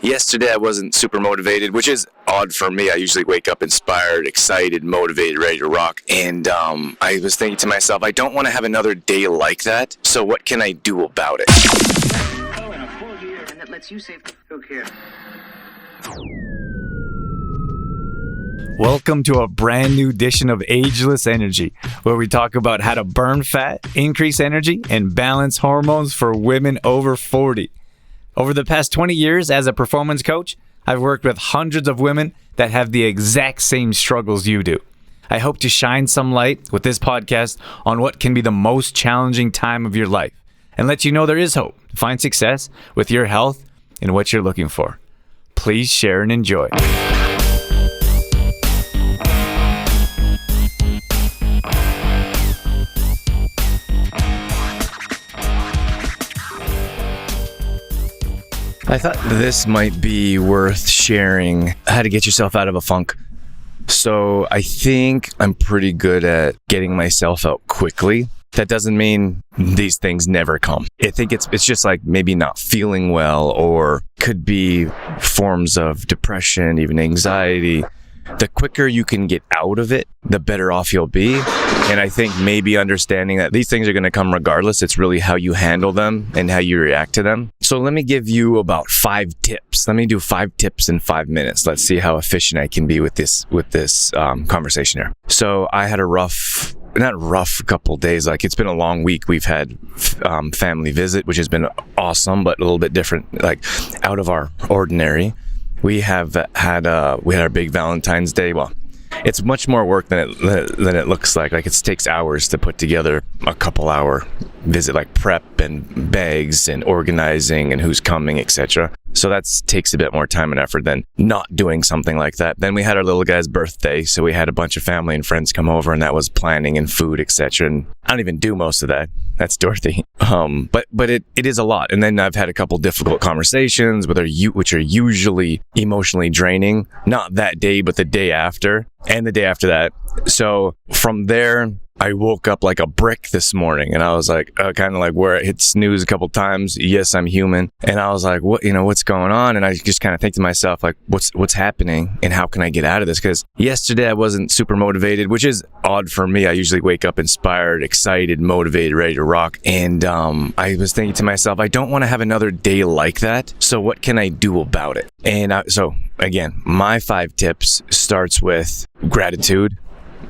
Yesterday I wasn't super motivated, which is odd for me. I usually wake up inspired, excited, motivated, ready to rock. And I was thinking to myself, I don't want to have another day like that. So what can I do about it? Oh, in a full year, and that lets you save. Who cares? Welcome to a brand new edition of Ageless Energy, where we talk about how to burn fat, increase energy, and balance hormones for women over 40. Over the past 20 years as a performance coach, I've worked with hundreds of women that have the exact same struggles you do. I hope to shine some light with this podcast on what can be the most challenging time of your life and let you know there is hope to find success with your health and what you're looking for. Please share and enjoy. I thought this might be worth sharing how to get yourself out of a funk. So I think I'm pretty good at getting myself out quickly. That doesn't mean these things never come. I think it's just like maybe not feeling well, or could be forms of depression, even anxiety. The quicker you can get out of it, the better off you'll be. And I think maybe understanding that these things are going to come regardless. It's really how you handle them and how you react to them. So let me give you about 5 tips. Let me do 5 tips in 5 minutes. Let's see how efficient I can be with this conversation here. So I had not rough couple days. Like, it's been a long week. We've had family visit, which has been awesome, but a little bit different, like out of our ordinary. We have had our big Valentine's Day. Well, it's much more work than it looks like. Like, it takes hours to put together a couple hour visit, like prep and bags and organizing and who's coming, etc. So that takes a bit more time and effort than not doing something like that. Then we had our little guy's birthday, so we had a bunch of family and friends come over, and that was planning and food, etc. And I don't even do most of that. That's Dorothy. But it is a lot. And then I've had a couple difficult conversations which are usually emotionally draining. Not that day, but the day after and the day after that. So from there, I woke up like a brick this morning, and I was like, kind of like where I hit snooze a couple times. Yes, I'm human. And I was like, what's going on? And I just kind of think to myself, like, what's happening and how can I get out of this? Because yesterday I wasn't super motivated, which is odd for me. I usually wake up inspired, excited, motivated, ready to rock. And I was thinking to myself, I don't want to have another day like that. So what can I do about it? And so again, my 5 tips starts with gratitude.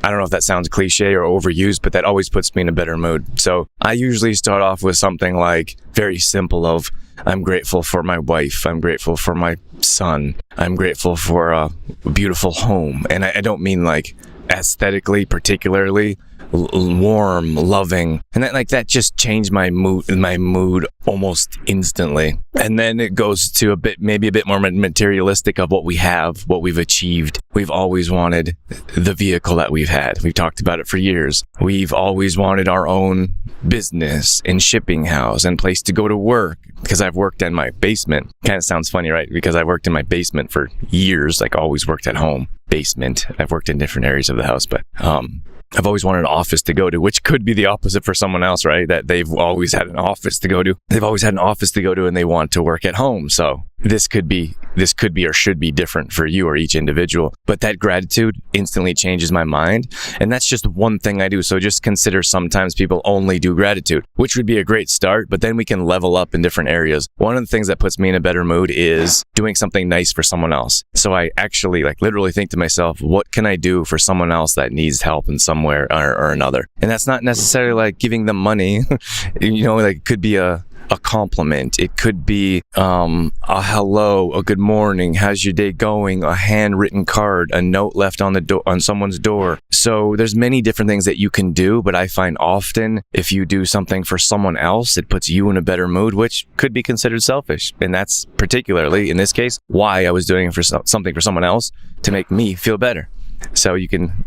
I don't know if that sounds cliche or overused, but that always puts me in a better mood. So I usually start off with something like very simple of, I'm grateful for my wife. I'm grateful for my son. I'm grateful for a beautiful home. And I don't mean like aesthetically, particularly warm, loving. And that just changed my mood almost instantly. And then it goes to maybe a bit more materialistic of what we have, what we've achieved. We've always wanted the vehicle that we've had. We've talked about it for years. We've always wanted our own business and shipping house and place to go to work, because I've worked in my basement. Kind of sounds funny, right? Because I worked in my basement for years, like always worked at home. Basement. I've worked in different areas of the house, but I've always wanted an office to go to, which could be the opposite for someone else, right? That they've always had an office to go to. They've always had an office to go to, and they want to work at home. So this could be or should be different for you or each individual. But that gratitude instantly changes my mind. And that's just one thing I do. So just consider sometimes people only do gratitude, which would be a great start, but then we can level up in different areas. One of the things that puts me in a better mood is doing something nice for someone else. So I actually literally think to myself, what can I do for someone else that needs help in some way or another? And that's not necessarily like giving them money. It could be a compliment. It could be a hello, a good morning, how's your day going, a handwritten card, a note left on someone's door. So there's many different things that you can do, but I find often if you do something for someone else, it puts you in a better mood, which could be considered selfish. And that's particularly, in this case, why I was doing it for something for someone else, to make me feel better. So you can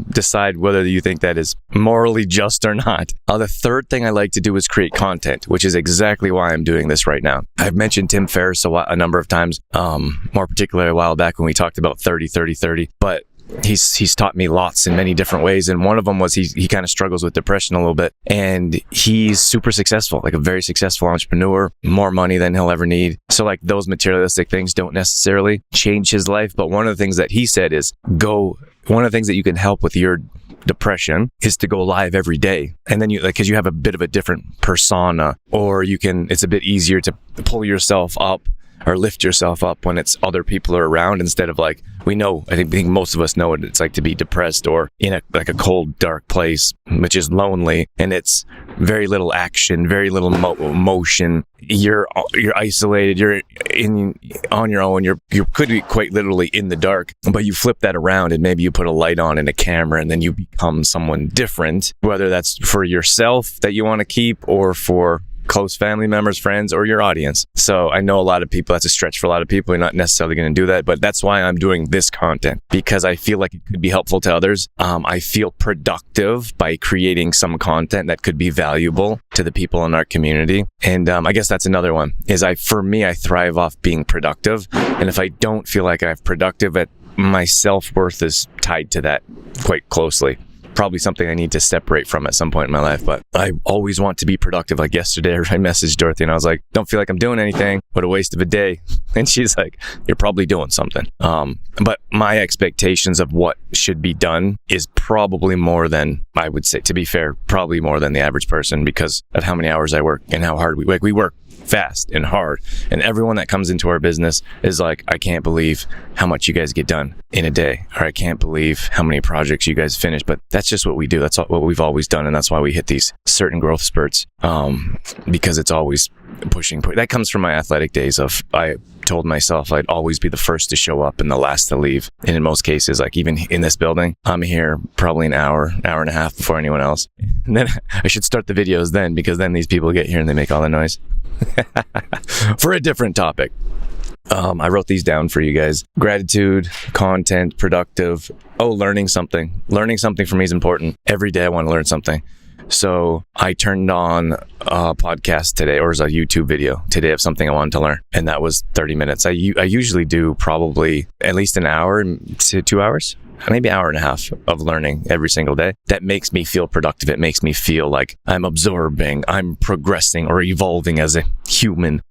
decide whether you think that is morally just or not. The third thing I like to do is create content, which is exactly why I'm doing this right now. I've mentioned Tim Ferriss a number of times, more particularly a while back when we talked about 30-30-30. But he's taught me lots in many different ways. And one of them was he kind of struggles with depression a little bit, and he's super successful, like a very successful entrepreneur, more money than he'll ever need. So like those materialistic things don't necessarily change his life. But one of the things that he said is one of the things that you can help with your depression is to go live every day. And then because you have a bit of a different persona, or it's a bit easier to pull yourself up or lift yourself up when it's other people are around, instead of like, I think most of us know what it's like to be depressed or in a cold, dark place, which is lonely, and it's very little action, very little motion. You're isolated. You're on your own. You could be quite literally in the dark, but you flip that around and maybe you put a light on and a camera, and then you become someone different, whether that's for yourself that you want to keep or for close family members, friends, or your audience. So I know a lot of people, that's a stretch for a lot of people. You're not necessarily going to do that, but that's why I'm doing this content, because I feel like it could be helpful to others. I feel productive by creating some content that could be valuable to the people in our community. And I guess that's another one, is I thrive off being productive. And if I don't feel like I'm productive, my self-worth is tied to that quite closely. Probably something I need to separate from at some point in my life, but I always want to be productive. Like yesterday, I messaged Dorothy and I was like, don't feel like I'm doing anything. What a waste of a day. And she's like, you're probably doing something. But my expectations of what should be done is probably more than, I would say, to be fair, probably more than the average person, because of how many hours I work and how hard we work. We work fast and hard, and everyone that comes into our business is like, I can't believe how much you guys get done in a day, or I can't believe how many projects you guys finish. But that's just what we do. That's what we've always done, and that's why we hit these certain growth spurts, because it's always pushing. That comes from my athletic days of, I told myself I'd always be the first to show up and the last to leave. And in most cases, like even in this building, I'm here probably an hour and a half before anyone else. And then I should start the videos then, because then these people get here and they make all the noise. For a different topic. I wrote these down for you guys. Gratitude, content, productive. Learning something. Learning something for me is important. Every day I want to learn something. So I turned on a podcast today, or it was a YouTube video today of something I wanted to learn. And that was 30 minutes. I usually do probably at least an hour to 2 hours, maybe an hour and a half of learning every single day. That makes me feel productive. It makes me feel like I'm absorbing, I'm progressing or evolving as a human.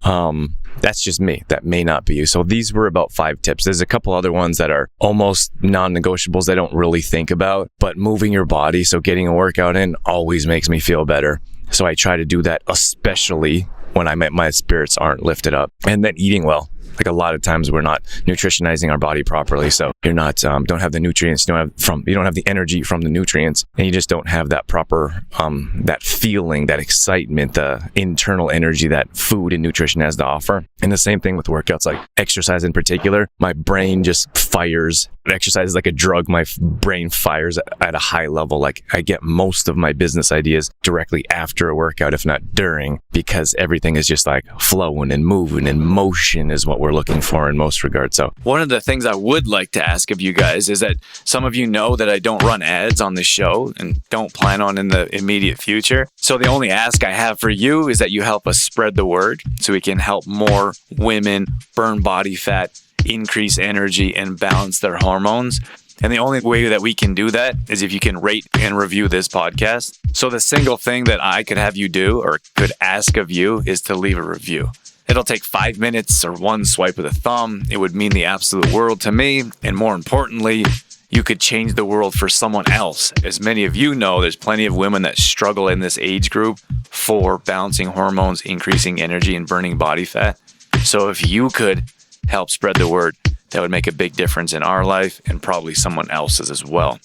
That's just me. That may not be you. So these were about 5 tips. There's a couple other ones that are almost non-negotiables I don't really think about, but moving your body, so getting a workout in, always makes me feel better. So I try to do that, especially when my spirits aren't lifted up. And then eating well. Like a lot of times we're not nutritionizing our body properly. So you're not, don't have the nutrients, you don't have the energy from the nutrients, and you just don't have that proper, that feeling, that excitement, the internal energy that food and nutrition has to offer. And the same thing with workouts, like exercise in particular, my brain just fires. Exercise is like a drug. My brain fires at a high level. Like I get most of my business ideas directly after a workout, if not during, because everything is just like flowing and moving, and motion is what we're looking for in most regards. So one of the things I would like to ask of you guys is that some of you know that I don't run ads on this show and don't plan on in the immediate future. So the only ask I have for you is that you help us spread the word so we can help more women burn body fat, increase energy, and balance their hormones. And the only way that we can do that is if you can rate and review this podcast. So the single thing that I could have you do, or could ask of you, is to leave a review. It'll take 5 minutes or one swipe of the thumb. It would mean the absolute world to me. And more importantly, you could change the world for someone else. As many of you know, there's plenty of women that struggle in this age group for balancing hormones, increasing energy, and burning body fat. So if you could help spread the word, that would make a big difference in our life and probably someone else's as well.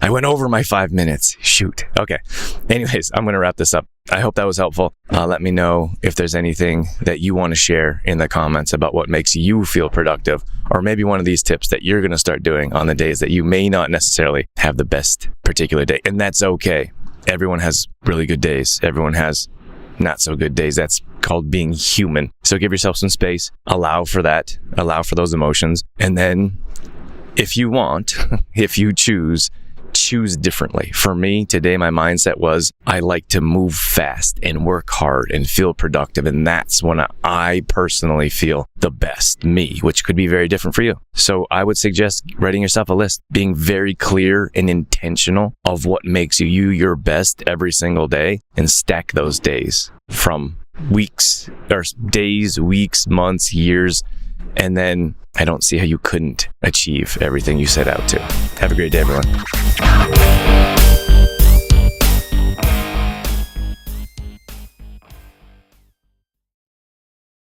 I went over my 5 minutes. Shoot. Okay. Anyways, I'm going to wrap this up. I hope that was helpful. Let me know if there's anything that you want to share in the comments about what makes you feel productive, or maybe one of these tips that you're going to start doing on the days that you may not necessarily have the best particular day. And that's okay. Everyone has really good days. Everyone has not so good days. That's called being human. So give yourself some space. Allow for that. Allow for those emotions. And then if you want, if you choose, choose differently. For me, today, my mindset was I like to move fast and work hard and feel productive. And that's when I personally feel the best me, which could be very different for you. So I would suggest writing yourself a list, being very clear and intentional of what makes you your best every single day, and stack those days from weeks or days, weeks, months, years. And then I don't see how you couldn't achieve everything you set out to. Have a great day, everyone.